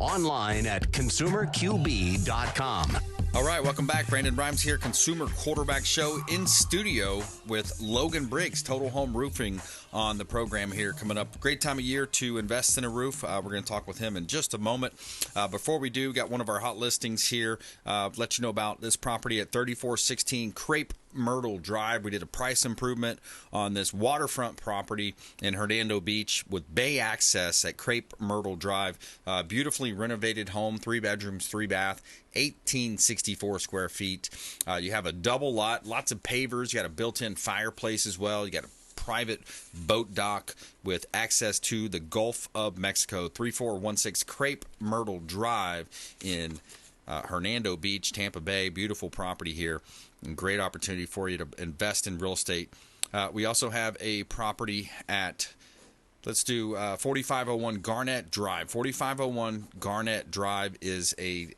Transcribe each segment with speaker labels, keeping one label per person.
Speaker 1: Online at consumerqb.com.
Speaker 2: All right, welcome back. Brandon Rhymes here, Consumer Quarterback Show in studio with Logan Briggs, Total Home Roofing, on the program here coming up. Great time of year to invest in a roof. We're going to talk with him in just a moment. Before we do, got one of our hot listings here. Let you know about this property at 3416 Crepe Myrtle Drive. We did a price improvement on this waterfront property in Hernando Beach with bay access at Crepe Myrtle Drive. Beautifully renovated home, 3 bedrooms, 3 bath, 1864 square feet. You have a double lot, lots of pavers. You got a built-in fireplace as well. You got a private boat dock with access to the Gulf of Mexico. 3416 Crepe Myrtle Drive in Hernando Beach, Tampa Bay. Beautiful property here. And great opportunity for you to invest in real estate. We also have a property at, let's do 4501 Garnett Drive. 4501 Garnett Drive is a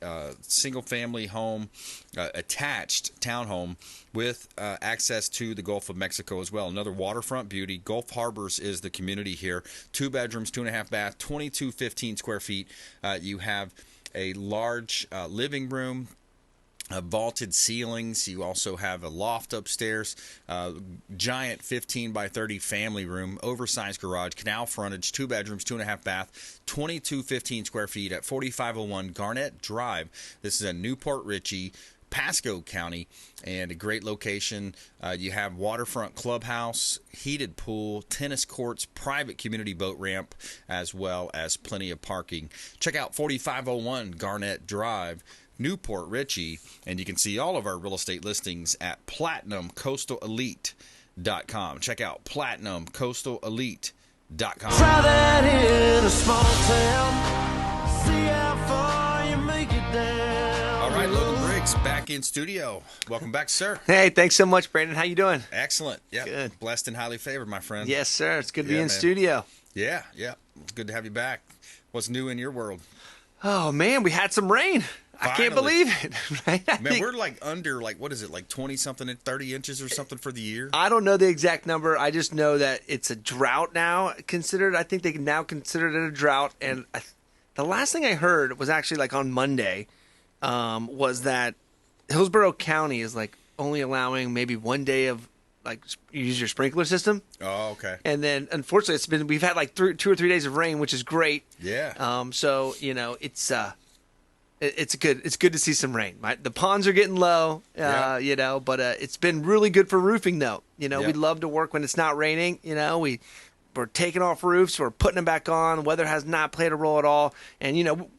Speaker 2: single-family home, attached townhome with access to the Gulf of Mexico as well. Another waterfront beauty. Gulf Harbors is the community here. 2 bedrooms, 2.5 bath, 2215 square feet. You have a large living room, vaulted ceilings. You also have a loft upstairs, giant 15 by 30 family room, oversized garage, canal frontage, 2 bedrooms, 2.5 bath, 2215 square feet at 4501 Garnett Drive. This is in Newport Richey, Pasco County, and a great location. You have waterfront clubhouse, heated pool, tennis courts, private community boat ramp, as well as plenty of parking. Check out 4501 Garnett Drive, Newport Richey, and you can see all of our real estate listings at platinumcoastalelite.com. Check out platinumcoastalelite.com.
Speaker 3: Try that in a small town. See how far you make it down.
Speaker 2: All right, Logan Briggs back in studio. Welcome back, sir.
Speaker 4: Hey, thanks so much, Brandon. How you doing?
Speaker 2: Excellent. Yeah,
Speaker 4: Good.
Speaker 2: Blessed and highly favored, my friend.
Speaker 4: Yes, sir. It's good to be in
Speaker 2: man.
Speaker 4: studio.
Speaker 2: Yeah. It's good to have you back. What's new in your world?
Speaker 4: Oh, man, we had some rain. I can't
Speaker 2: Finally.
Speaker 4: believe it. Right?
Speaker 2: Man, we're like under, like, what is it, like 20-something, 30 inches or something for the year?
Speaker 4: I don't know the exact number. I just know that it's a drought now considered. I think they can now consider it a drought. And the last thing I heard was actually like on Monday was that Hillsborough County is like only allowing maybe 1 day of like use your sprinkler system.
Speaker 2: Oh, okay.
Speaker 4: And then unfortunately we've had like 2 or 3 days of rain, which is great.
Speaker 2: Yeah.
Speaker 4: So, you know, it's good to see some rain. Right? The ponds are getting low, you know, but it's been really good for roofing though. You know, we love to work when it's not raining. You know, we're taking off roofs, we're putting them back on. The weather has not played a role at all. And, you know,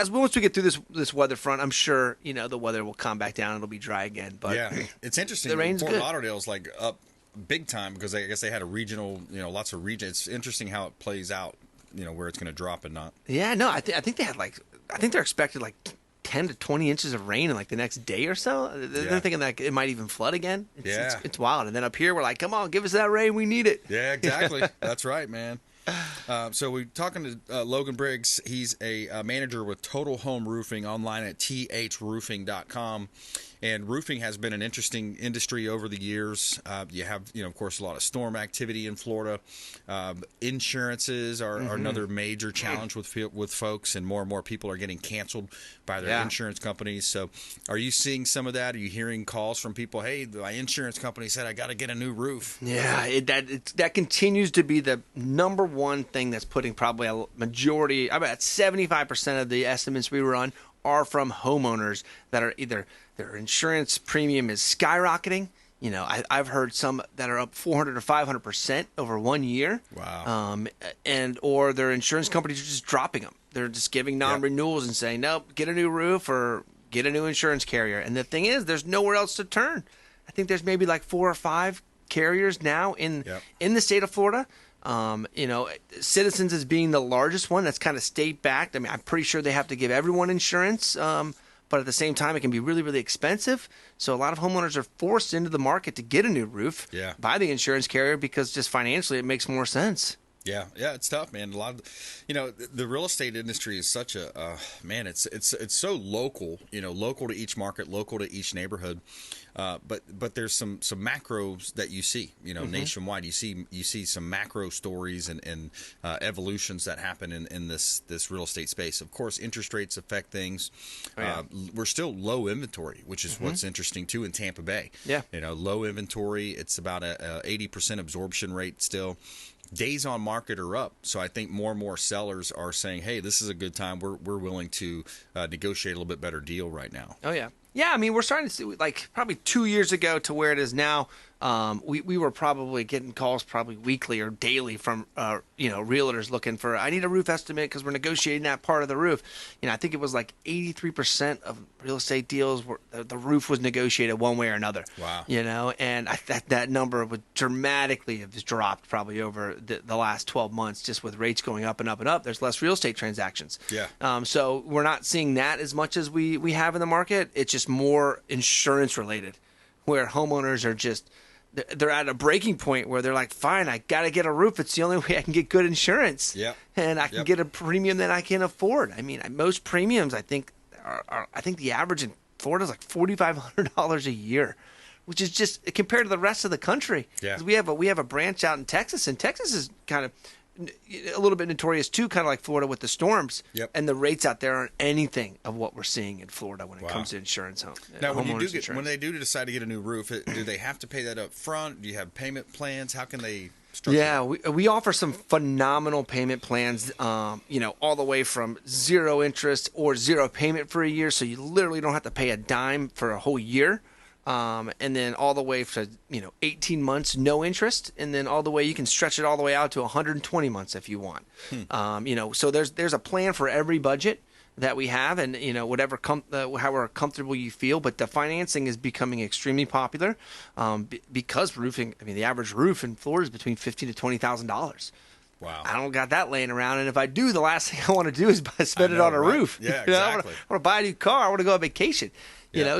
Speaker 4: once we get through this weather front, I'm sure, you know, the weather will calm back down and it'll be dry again. But
Speaker 2: yeah, it's interesting.
Speaker 4: The rain's
Speaker 2: Fort
Speaker 4: good.
Speaker 2: Lauderdale's like up big time because I guess they had a regional, you know, lots of region. It's interesting how it plays out, you know, where it's going to drop and not.
Speaker 4: Yeah, no, I think they had I think they're expected like 10 to 20 inches of rain in like the next day or so. They're thinking that it might even flood again. It's wild. And then up here, we're like, come on, give us that rain. We need it.
Speaker 2: Yeah, exactly. That's right, man. So we're talking to Logan Briggs. He's a manager with Total Home Roofing online at throofing.com. And roofing has been an interesting industry over the years. You have, you know, of course, a lot of storm activity in Florida. Insurances are another major challenge with folks, and more people are getting canceled by their insurance companies. So are you seeing some of that? Are you hearing calls from people, hey, my insurance company said I got to get a new roof?
Speaker 4: Yeah, that continues to be the number one thing that's putting probably a majority, about 75% of the estimates we run are from homeowners that are either their insurance premium is skyrocketing. You know, I've heard some that are up 400 or 500% over 1 year.
Speaker 2: Wow.
Speaker 4: Or their insurance companies are just dropping them. They're just giving non-renewals and saying, nope, get a new roof or get a new insurance carrier. And the thing is, there's nowhere else to turn. I think there's maybe like 4 or 5 carriers now in the state of Florida. You know, Citizens is being the largest one. That's kind of state-backed. I mean, I'm pretty sure they have to give everyone insurance, but at the same time, it can be really, really expensive. So a lot of homeowners are forced into the market to get a new roof by the insurance carrier because just financially it makes more sense.
Speaker 2: Yeah, it's tough, man. A lot of, the real estate industry is such a man. It's so local, local to each market, local to each neighborhood. But there's some macros that you see, nationwide. You see some macro stories and evolutions that happen in this real estate space. Of course, interest rates affect things. Oh, yeah. We're still low inventory, which is what's interesting too in Tampa Bay.
Speaker 4: Yeah,
Speaker 2: low inventory. It's about a 80% absorption rate still. Days on market are up, so I think more and more sellers are saying, "Hey, this is a good time. We're willing to negotiate a little bit better deal right now."
Speaker 4: Oh yeah, yeah. I mean, we're starting to see like probably 2 years ago to where it is now. We were probably getting calls probably weekly or daily from realtors looking for, I need a roof estimate because we're negotiating that part of the roof. I think it was like 83% of real estate deals were the roof was negotiated one way or another.
Speaker 2: Wow.
Speaker 4: And that number would dramatically have dropped probably over the last 12 months just with rates going up and up and up. There's less real estate transactions.
Speaker 2: Yeah.
Speaker 4: So we're not seeing that as much as we have in the market. It's just more insurance related, where homeowners are just they're at a breaking point where they're like, fine, I got to get a roof. It's the only way I can get good insurance.
Speaker 2: Yep.
Speaker 4: And I can get a premium that I can afford. I mean, most premiums, I think, I think the average in Florida is like $4,500 a year, which is just compared to the rest of the country.
Speaker 2: Yeah.
Speaker 4: 'Cause we have a branch out in Texas, and Texas is kind of a little bit notorious too, kind of like Florida with the storms.
Speaker 2: Yep.
Speaker 4: And the rates out there aren't anything of what we're seeing in Florida when it comes to insurance.
Speaker 2: Now, when they do decide to get a new roof, do they have to pay that up front? Do you have payment plans? How can they structure
Speaker 4: it? We offer some phenomenal payment plans, all the way from zero interest or zero payment for a year, so you literally don't have to pay a dime for a whole year. And then all the way to 18 months, no interest, and then all the way you can stretch it all the way out to 120 months if you want. So there's a plan for every budget that we have, and whatever however comfortable you feel. But the financing is becoming extremely popular because roofing. I mean, the average roof in Florida is between $15,000 to $20,000.
Speaker 2: Wow.
Speaker 4: I don't got that laying around, and if I do, the last thing I want to do is spend it on a roof.
Speaker 2: Yeah, exactly.
Speaker 4: I want to buy a new car. I want to go on vacation.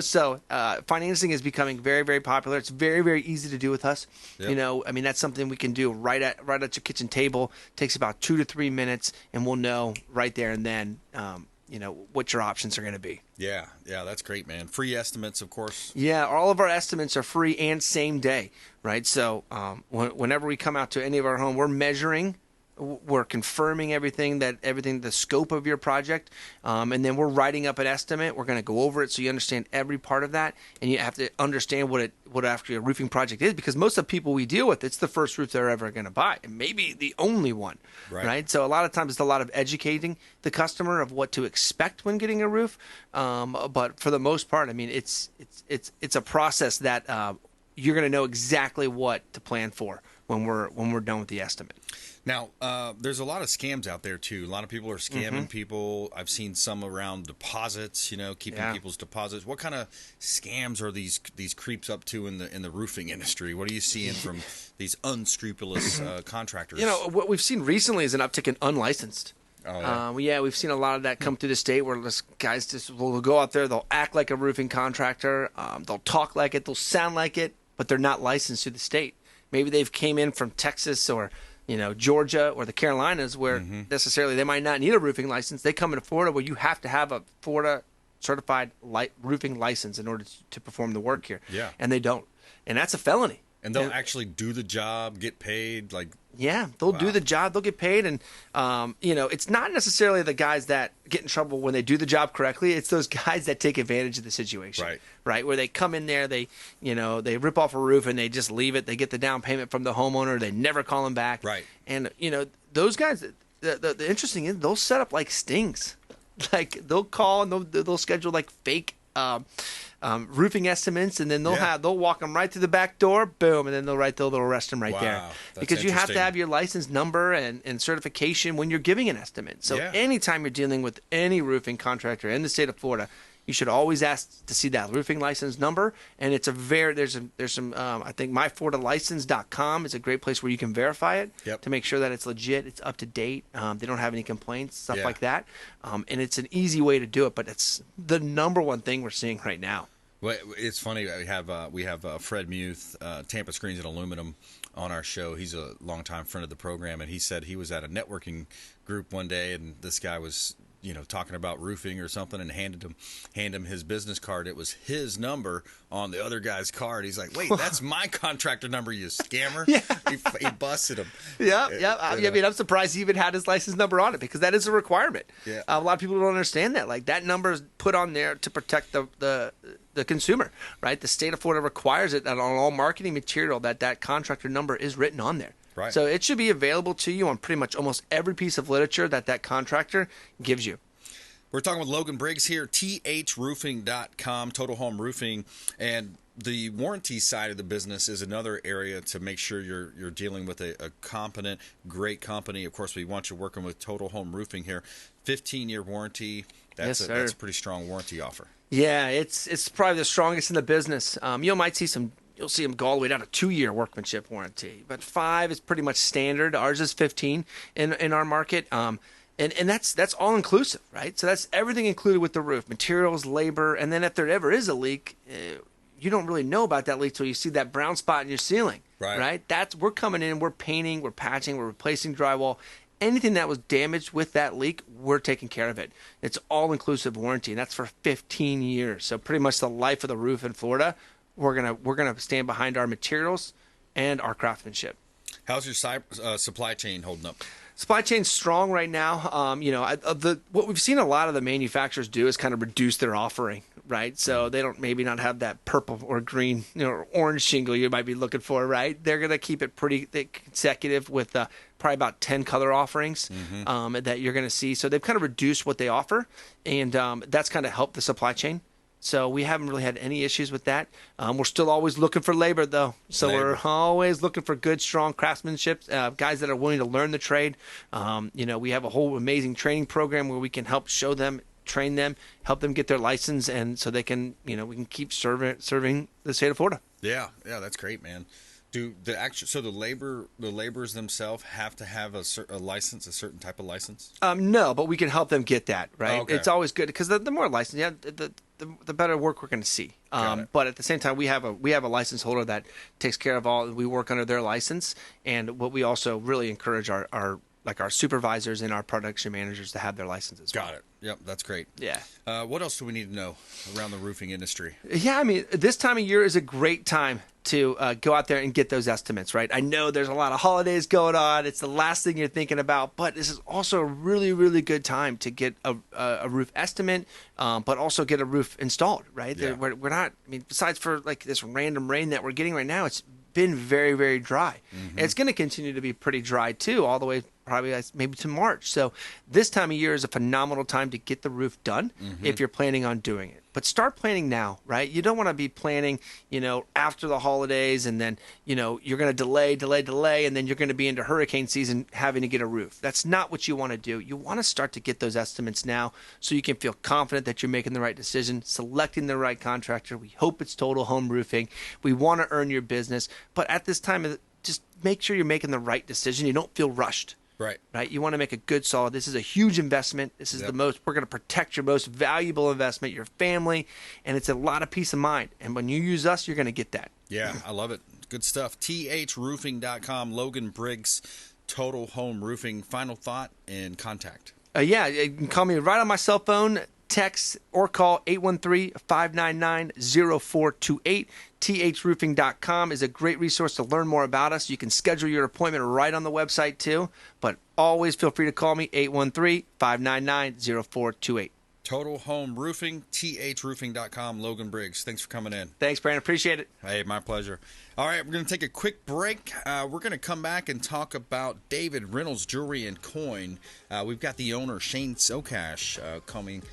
Speaker 4: So financing is becoming very, very popular. It's very, very easy to do with us.
Speaker 2: Yep.
Speaker 4: I mean, that's something we can do right at your kitchen table. It takes about 2 to 3 minutes, and we'll know right there and then, what your options are going to be.
Speaker 2: Yeah, that's great, man. Free estimates, of course.
Speaker 4: Yeah, all of our estimates are free and same day, right? So whenever we come out to any of our home, we're measuring. We're confirming the scope of your project, and then we're writing up an estimate. We're going to go over it so you understand every part of that, and you have to understand what actually a roofing project is, because most of the people we deal with, it's the first roof they're ever going to buy, and maybe the only one, right? So a lot of times it's a lot of educating the customer of what to expect when getting a roof, but for the most part, I mean, it's a process that you're going to know exactly what to plan for when we're done with the estimate.
Speaker 2: Now, there's a lot of scams out there, too. A lot of people are scamming people. I've seen some around deposits, keeping people's deposits. What kind of scams are these creeps up to in the roofing industry? What are you seeing from these unscrupulous contractors?
Speaker 4: What we've seen recently is an uptick in unlicensed.
Speaker 2: Oh, yeah.
Speaker 4: We've seen a lot of that come through the state where this guys just will go out there, they'll act like a roofing contractor, they'll talk like it, they'll sound like it, but they're not licensed through the state. Maybe they've came in from Texas or Georgia or the Carolinas, where necessarily they might not need a roofing license. They come into Florida where you have to have a Florida certified roofing license in order to perform the work here.
Speaker 2: Yeah.
Speaker 4: And they don't. And that's a felony.
Speaker 2: And they'll actually do the job, get paid,
Speaker 4: they'll do the job, they'll get paid, and it's not necessarily the guys that get in trouble when they do the job correctly. It's those guys that take advantage of the situation, right? Where they come in there, they rip off a roof and they just leave it. They get the down payment from the homeowner, they never call them back,
Speaker 2: right?
Speaker 4: And those guys, the interesting is they'll set up like stings, like they'll call and they'll schedule like fake roofing estimates, and then they'll walk them right through the back door, boom, and then they'll arrest them right there. Because you have to have your license number and certification when you're giving an estimate. So anytime you're dealing with any roofing contractor in the state of Florida, you should always ask to see that roofing license number. And it's there's some I think myfloridalicense.com is a great place where you can verify it to make sure that it's legit, it's up to date, they don't have any complaints, stuff like that. And it's an easy way to do it, but it's the number one thing we're seeing right now.
Speaker 2: Well, it's funny. We have Fred Muth, Tampa Screens and Aluminum, on our show. He's a longtime friend of the program, and he said he was at a networking group one day, and this guy was talking about roofing or something, and handed him his business card. It was his number on the other guy's card. He's like, "Wait, that's my contractor number, you scammer!"
Speaker 4: Yeah.
Speaker 2: He busted him.
Speaker 4: Yeah. I mean, I'm surprised he even had his license number on it, because that is a requirement.
Speaker 2: Yeah.
Speaker 4: A lot of people don't understand that. Like, that number is put on there to protect the consumer, right? The state of Florida requires it that on all marketing material that contractor number is written on there.
Speaker 2: Right.
Speaker 4: So it should be available to you on pretty much almost every piece of literature that contractor gives you.
Speaker 2: We're talking with Logan Briggs here, throofing.com, Total Home Roofing, and the warranty side of the business is another area to make sure you're dealing with a competent, great company. Of course, we want you working with Total Home Roofing here. 15-year warranty. That's a pretty strong warranty offer.
Speaker 4: Yeah, it's probably the strongest in the business. You'll see them go all the way down to 2-year workmanship warranty, but 5 is pretty much standard. Ours is 15 in our market. And that's all inclusive, right? So that's everything included with the roof, materials, labor, and then if there ever is a leak, you don't really know about that leak till you see that brown spot in your ceiling, right? We're coming in, we're painting, we're patching, we're replacing drywall. Anything that was damaged with that leak, we're taking care of it. It's all inclusive warranty, and that's for 15 years. So pretty much the life of the roof in Florida, we're gonna stand behind our materials and our craftsmanship.
Speaker 2: How's your supply chain holding up?
Speaker 4: Supply chain's strong right now. What we've seen a lot of the manufacturers do is kind of reduce their offering, right? So they don't maybe not have that purple or green, or orange shingle you might be looking for, right? They're gonna keep it pretty consecutive with probably about 10 color offerings that you're gonna see. So they've kind of reduced what they offer, and that's kind of helped the supply chain. So we haven't really had any issues with that. We're still always looking for labor, though. So we're always looking for good, strong craftsmanship, guys that are willing to learn the trade. We have a whole amazing training program where we can help show them, train them, help them get their license, and so they can, we can keep serving the state of Florida.
Speaker 2: Yeah, that's great, man. Do the laborers themselves have to have a license, a certain type of license?
Speaker 4: No, but we can help them get that, right?
Speaker 2: Oh, okay.
Speaker 4: It's always good because the more license, the better work we're going to see. But at the same time, we have a license holder that takes care of all. We work under their license, and what we also really encourage our supervisors and our production managers to have their licenses.
Speaker 2: Got it. Yep, that's great.
Speaker 4: Yeah.
Speaker 2: What else do we need to know around the roofing industry?
Speaker 4: Yeah, I mean, this time of year is a great time to go out there and get those estimates, right? I know there's a lot of holidays going on. It's the last thing you're thinking about, but this is also a really, really good time to get a roof estimate, but also get a roof installed, right?
Speaker 2: Yeah.
Speaker 4: We're not, I mean, besides for like this random rain that we're getting right now, it's been very, very dry. And it's going to continue to be pretty dry too, all the way probably maybe to March. So this time of year is a phenomenal time to get the roof done if you're planning on doing it. But start planning now, right? You don't want to be planning, after the holidays, and then, you're going to delay, and then you're going to be into hurricane season having to get a roof. That's not what you want to do. You want to start to get those estimates now so you can feel confident that you're making the right decision, selecting the right contractor. We hope it's Total Home Roofing. We want to earn your business. But at this time, just make sure you're making the right decision. You don't feel rushed. Right. You want to make a good, solid. This is a huge investment. This is we're going to protect your most valuable investment, your family, and it's a lot of peace of mind. And when you use us, you're going to get that.
Speaker 2: Yeah, I love it. Good stuff. throofing.com, Logan Briggs, Total Home Roofing. Final thought and contact.
Speaker 4: You can call me right on my cell phone, text or call 813-599-0428. throofing.com is a great resource to learn more about us. You can schedule your appointment right on the website too, but always feel free to call me 813-599-0428.
Speaker 2: Total Home Roofing, throofing.com, Logan Briggs. Thanks for coming in.
Speaker 4: Thanks, Brandon. Appreciate it.
Speaker 2: Hey, my pleasure. All right, we're going to take a quick break. We're going to come back and talk about David Reynolds Jewelry and Coin. We've got the owner, Shane Socash, calling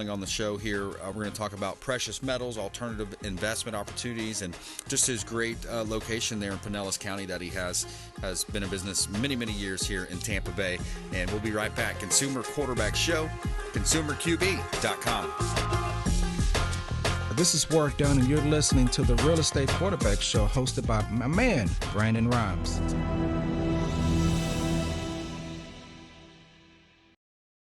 Speaker 2: on the show here. We're going to talk about precious metals, alternative investment opportunities, and just his great location there in Pinellas County that he has been in business many, many years here in Tampa Bay. And we'll be right back. Consumer Quarterback Show, consumerqb.com.
Speaker 5: This is Work Done, and you're listening to the Real Estate Quarterback Show hosted by my man, Brandon Rhymes.